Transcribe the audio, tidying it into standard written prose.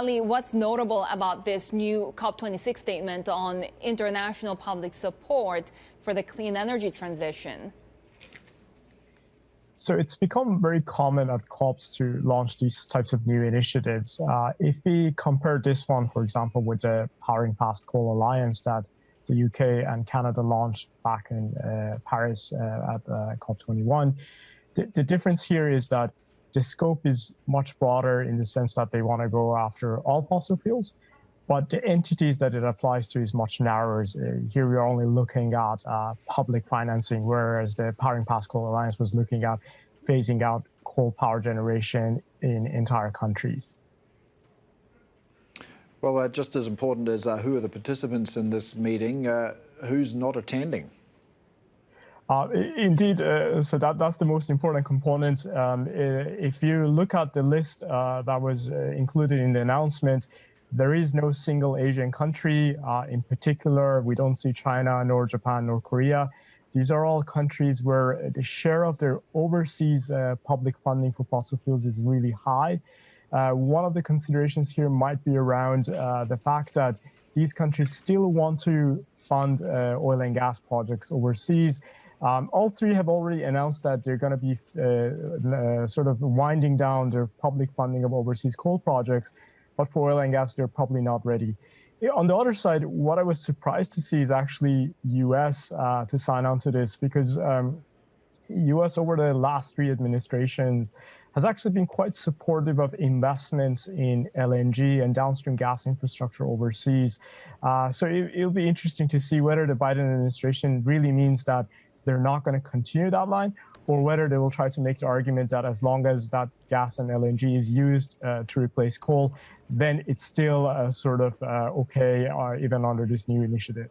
Ali, what's notable about this new COP26 statement on international public support for the clean energy transition? So it's become very common at COPs to launch these types of new initiatives. If we compare this one, for example, with the Powering Past Coal Alliance that the UK and Canada launched back in Paris at COP21, the difference here is that the scope is much broader in the sense that they want to go after all fossil fuels, but the entities that it applies to is much narrower. Here we are only looking at public financing, whereas the Powering Past Coal Alliance was looking at phasing out coal power generation in entire countries. Well, just as important as who are the participants in this meeting, who's not attending? Indeed, so that's the most important component. If you look at the list that was included in the announcement, there is no single Asian country. In particular, we don't see China, nor Japan, nor Korea. These are all countries where the share of their overseas public funding for fossil fuels is really high. One of the considerations here might be around the fact that these countries still want to fund oil and gas projects overseas. All three have already announced that they're going to be sort of winding down their public funding of overseas coal projects, but for oil and gas, they're probably not ready. On the other side, what I was surprised to see is actually US to sign on to this, because US over the last three administrations has actually been quite supportive of investments in LNG and downstream gas infrastructure overseas. So it'll be interesting to see whether the Biden administration really means that they're not going to continue that line, or whether they will try to make the argument that as long as that gas and LNG is used to replace coal, then it's still sort of okay, even under this new initiative.